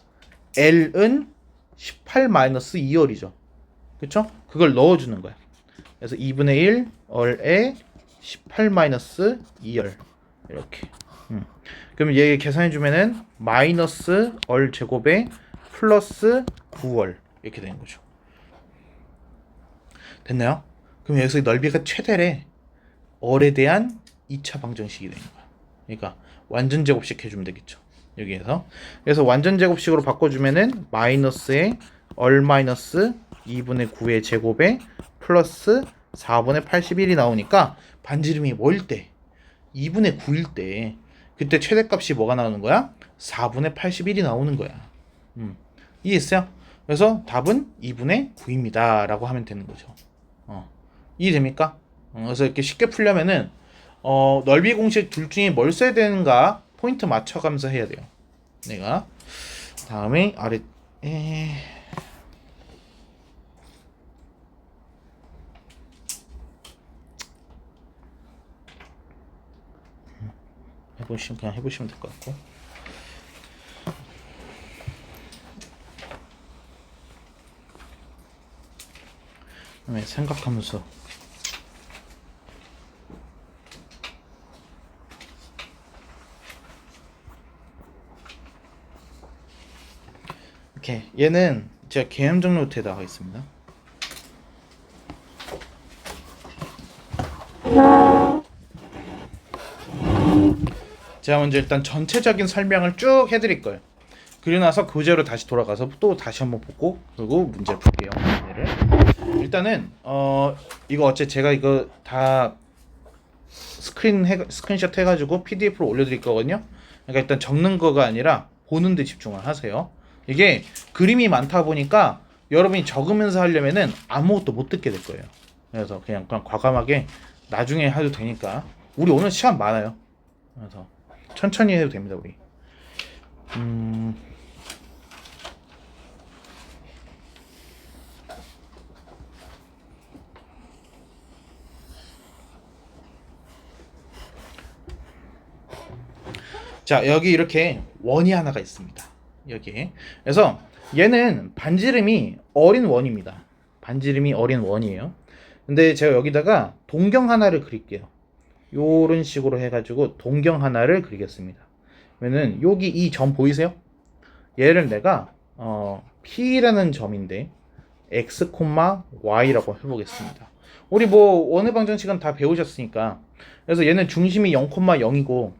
L은 18-2열이죠. 그쵸? 그걸 넣어주는 거야. 그래서 2분의 1 얼에 18-2열 이렇게. 그럼 얘 계산해주면은 마이너스 얼 제곱에 플러스 9월 이렇게 되는 거죠. 됐나요? 그럼 여기서 넓이가 최대래. 얼에 대한 2차 방정식이 되는 거야. 그러니까 완전 제곱식 해주면 되겠죠. 여기에서. 그래서 완전 제곱식으로 바꿔주면은 마이너스에 얼 마이너스 2분의 9의 제곱에 플러스 4분의 81이 나오니까 반지름이 뭐일 때? 2분의 9일 때 그때 최대값이 뭐가 나오는 거야? 4분의 81이 나오는 거야. 이해했어요? 그래서 답은 2분의 9입니다 라고 하면 되는 거죠. 이해됩니까? 그래서 이렇게 쉽게 풀려면은 넓이 공식 둘 중에 뭘 써야 되는가 포인트 맞춰가면서 해야 돼요. 내가 다음에 아래 그냥 해보시면 될 것 같고. 네, 생각하면서 이렇게 얘는 제가 개념적 노트에다가 하겠습니다. 제가 먼저 일단 전체적인 설명을 쭉 해드릴 거예요. 그리고 나서 교재로 다시 돌아가서 또 다시 한번 보고 그리고 문제를 풀게요. 문제를. 일단은 이거 어째 제가 이거 다 스크린샷 해가지고 PDF로 올려드릴 거거든요. 그러니까 일단 적는 거가 아니라 보는 데 집중을 하세요. 이게 그림이 많다 보니까 여러분이 적으면서 하려면은 아무것도 못 듣게 될 거예요. 그래서 그냥 과감하게 나중에 해도 되니까. 우리 오늘 시간 많아요. 그래서 천천히 해도 됩니다, 우리. 자, 여기 이렇게 원이 하나가 있습니다. 여기. 그래서 얘는 반지름이 어린 원입니다. 반지름이 어린 원이에요. 근데 제가 여기다가 동경 하나를 그릴게요. 요런 식으로 해가지고 동경 하나를 그리겠습니다. 그러면은 여기 이 점 보이세요? 얘를 내가 P라는 점인데 x, y라고 해보겠습니다. 우리 뭐 원의 방정식은 다 배우셨으니까. 그래서 얘는 중심이 0,0이고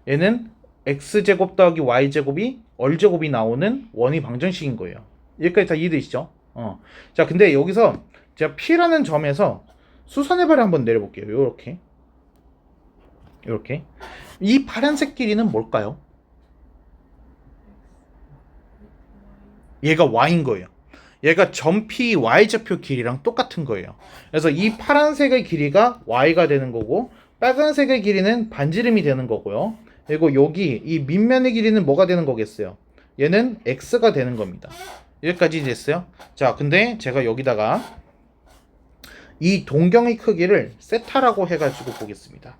얘는 x제곱 더하기 y제곱이 r제곱이 나오는 원의 방정식인 거예요. 여기까지 다 이해되시죠? 자, 근데 여기서 제가 P라는 점에서 수선해발을 한번 내려볼게요. 요렇게. 요렇게. 이 파란색 길이는 뭘까요? 얘가 y인 거예요. 얘가 점 P y좌표 길이랑 똑같은 거예요. 그래서 이 파란색의 길이가 y가 되는 거고 빨간색의 길이는 반지름이 되는 거고요. 그리고 여기 이 밑면의 길이는 뭐가 되는 거겠어요? 얘는 x가 되는 겁니다. 여기까지 됐어요. 자, 근데 제가 여기다가 이 동경의 크기를 세타라고 해가지고 보겠습니다.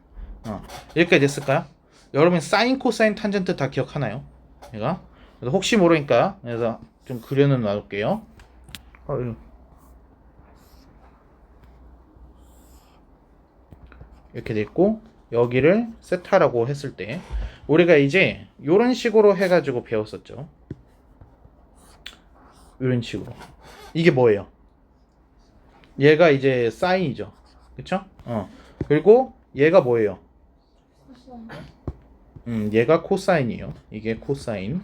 여기까지 됐을까요? 여러분 사인, 코사인, 탄젠트 다 기억하나요? 얘가 그래서 혹시 모르니까 그래서 좀 그려는 놔둘게요. 이렇게 됐고 여기를 세타라고 했을 때 우리가 이제 이런 식으로 해가지고 배웠었죠. 이런 식으로. 이게 뭐예요? 얘가 이제 사인이죠. 그쵸? 그리고 얘가 뭐예요? 얘가 코사인이에요. 이게 코사인.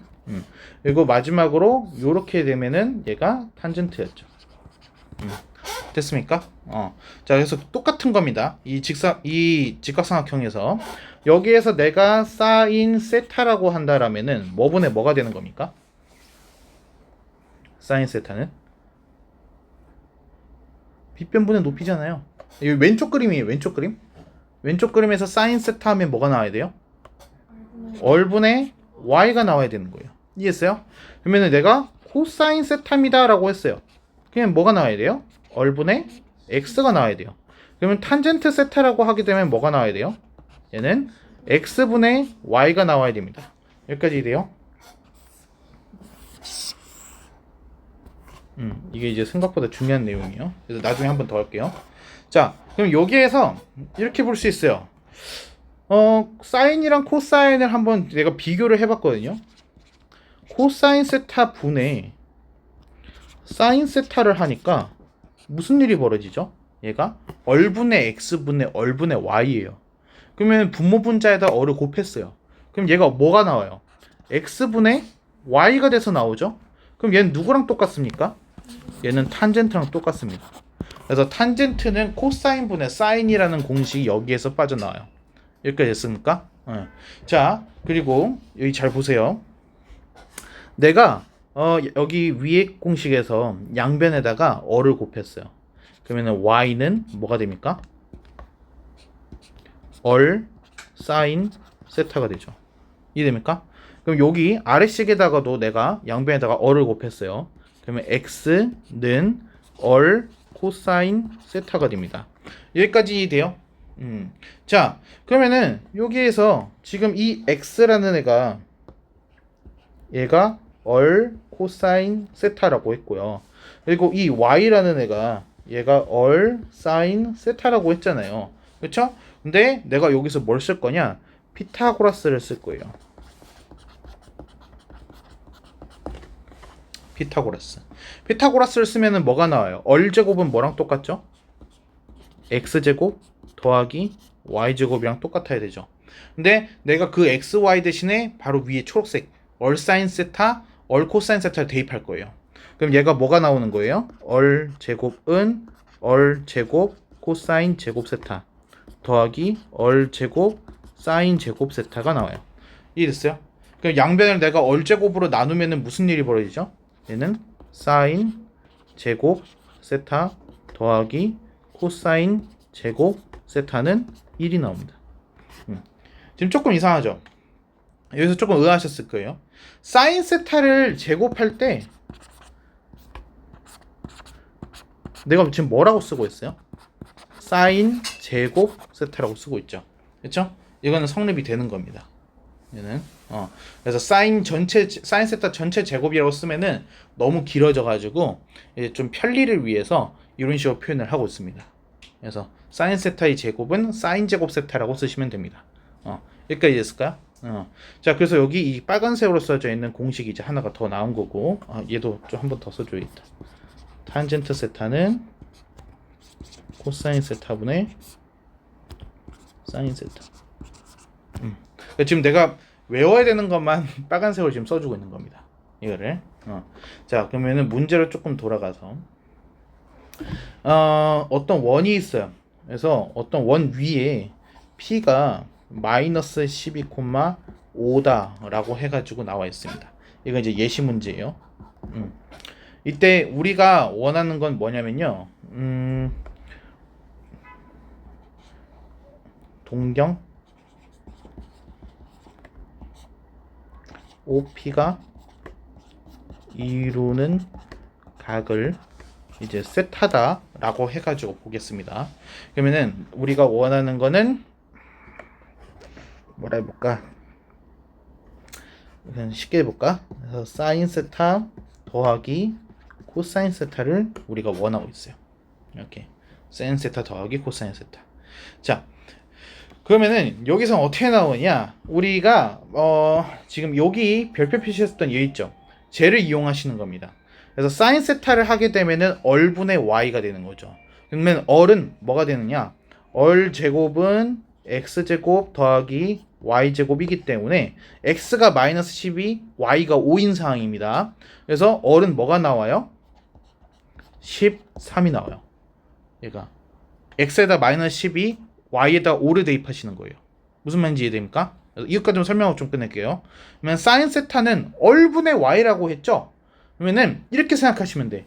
그리고 마지막으로 요렇게 되면은 얘가 탄젠트였죠. 됐습니까? 자, 그래서 똑같은 겁니다. 이 직각삼각형에서 여기에서 내가 사인 세타라고 한다라면은 뭐분의 뭐가 되는 겁니까? 사인 세타는 빗변분의 높이잖아요. 이 왼쪽 그림이에요. 왼쪽 그림. 왼쪽 그림에서 사인 세타 하면 뭐가 나와야 돼요? 얼분의 y가 나와야 되는 거예요. 이해했어요? 그러면은 내가 코사인 세타입니다 라고 했어요. 그냥 뭐가 나와야 돼요? 얼분의 x가 나와야 돼요. 그러면 탄젠트 세타라고 하게 되면 뭐가 나와야 돼요? 얘는 x분의 y가 나와야 됩니다. 여기까지 돼요? 이게 이제 생각보다 중요한 내용이에요. 그래서 나중에 한 번 더 할게요. 자, 그럼 여기에서 이렇게 볼 수 있어요. 사인이랑 코사인을 한번 내가 비교를 해봤거든요. 코사인 세타 분의 사인 세타를 하니까 무슨 일이 벌어지죠? 얘가 얼분의 x분의 얼분의 y예요. 그러면 분모 분자에다 어를 곱했어요. 그럼 얘가 뭐가 나와요? x분의 y가 돼서 나오죠? 그럼 얘는 누구랑 똑같습니까? 얘는 탄젠트랑 똑같습니다. 그래서 탄젠트는 코사인분의 사인이라는 공식이 여기에서 빠져나와요. 여기까지 됐습니까? 자, 그리고 여기 잘 보세요. 내가 여기 위에 공식에서 양변에다가 어를 곱했어요. 그러면 y는 뭐가 됩니까? 얼 사인 세타가 되죠. 이해됩니까? 그럼 여기 아래식에다가도 내가 양변에다가 어를 곱했어요. 그러면 x는 얼 코사인 세타가 됩니다. 여기까지 돼요? 자, 그러면은 여기에서 지금 이 x라는 얘가 얼 코사인 세타라고 했고요. 그리고 이 y라는 얘가 얼 사인 세타라고 했잖아요. 그렇죠? 근데 내가 여기서 뭘 쓸 거냐? 피타고라스를 쓸 거예요. 피타고라스를 쓰면은 뭐가 나와요? 얼제곱은 뭐랑 똑같죠? x제곱 더하기 y제곱이랑 똑같아야 되죠. 근데 내가 그 xy 대신에 바로 위에 초록색 얼사인 세타, 얼코사인 세타를 대입할 거예요. 그럼 얘가 뭐가 나오는 거예요? 얼제곱은 얼제곱 코사인 제곱 세타 더하기 얼제곱 사인 제곱 세타가 나와요. 이해됐어요? 그럼 양변을 내가 얼제곱으로 나누면은 무슨 일이 벌어지죠? 얘는 사인 제곱 세타 더하기 코사인 제곱 세타는 1이 나옵니다. 지금 조금 이상하죠? 여기서 조금 의아하셨을 거예요. 사인 세타를 제곱할 때 내가 지금 뭐라고 쓰고 있어요? 사인 제곱 세타라고 쓰고 있죠. 그렇죠? 이거는 성립이 되는 겁니다. 얘는 그래서 사인 세타 전체 제곱이라고 쓰면은 너무 길어져 가지고 이제 좀 편리를 위해서 이런 식으로 표현을 하고 있습니다. 그래서 사인 세타의 제곱은 사인 제곱 세타라고 쓰시면 됩니다. 여기까지 됐을까요? 자, 그래서 여기 이 빨간색으로 써져 있는 공식이 이제 하나가 더 나온 거고, 얘도 좀 한 번 더 써줘야겠다. 탄젠트 세타는 코사인 세타분의 사인 세타. 그러니까 지금 내가 외워야 되는 것만 빨간색으로 지금 써주고 있는 겁니다. 이거를. 자, 그러면은 문제로 조금 돌아가서 어떤 원이 있어요. 그래서 어떤 원 위에 p가 마이너스 12,5다라고 해가지고 나와 있습니다. 이건 이제 예시 문제예요. 이때 우리가 원하는 건 뭐냐면요. 동경 OP가 이루는 각을 이제 셋하다라고 해가지고 보겠습니다. 그러면은 우리가 원하는 거는 뭐라 해볼까? 그냥 쉽게 해볼까? 그래서 사인 세타 더하기 코사인 세타를 우리가 원하고 있어요. 이렇게 사인 세타 더하기 코사인 세타. 자, 그러면은 여기서 어떻게 나오냐? 우리가 지금 여기 별표 표시했었던 얘 있죠? 쟤를 이용하시는 겁니다. 그래서 사인 세타를 하게 되면은 얼분의 y가 되는 거죠. 그러면 얼은 뭐가 되느냐? 얼 제곱은 x 제곱 더하기 y 제곱이기 때문에 x가 마이너스 12, y가 5인 상황입니다. 그래서 얼은 뭐가 나와요? 13이 나와요. 얘가 x에다 마이너스 12, y에다 5를 대입하시는 거예요. 무슨 말인지 이해됩니까? 이것까지 좀 설명하고 좀 끝낼게요. 그러면 사인 세타는 얼분의 y라고 했죠? 그러면은 이렇게 생각하시면 돼.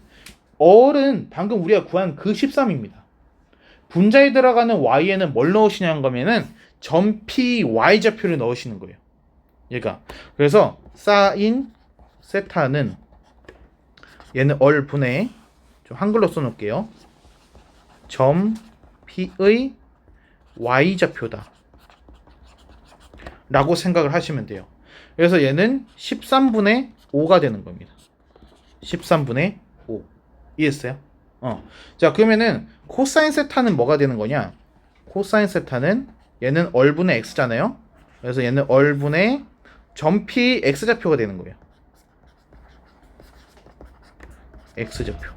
얼은 방금 우리가 구한 그 13입니다. 분자에 들어가는 y에는 뭘 넣으시냐는 거면은 점 p y 좌표를 넣으시는 거예요. 얘가. 그래서 사인 세타는 얘는 얼분의 좀 한글로 써놓을게요. 점 p의 y 좌표다 라고 생각을 하시면 돼요. 그래서 얘는 13분의 5가 되는 겁니다. 13분의 5 이해했어요? 자, 그러면은 코사인 세타는 뭐가 되는 거냐? 코사인 세타는 얘는 얼분의 x잖아요. 그래서 얘는 얼분의 점피 x좌표가 되는 거예요. x좌표.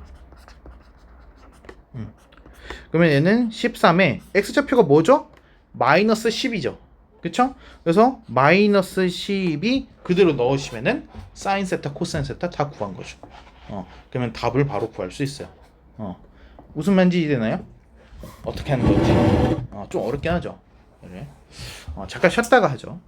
그러면 얘는 13에 x좌표가 뭐죠? 마이너스 10이죠. 그쵸? 그래서 마이너스 10이 그대로 넣으시면은 사인 세타, 코사인 세타 다 구한 거죠. 그러면 답을 바로 구할 수 있어요. 무슨 말인지 이해되나요? 어떻게 하는 건지. 좀 어렵긴 하죠. 그래. 잠깐 쉬었다가 하죠.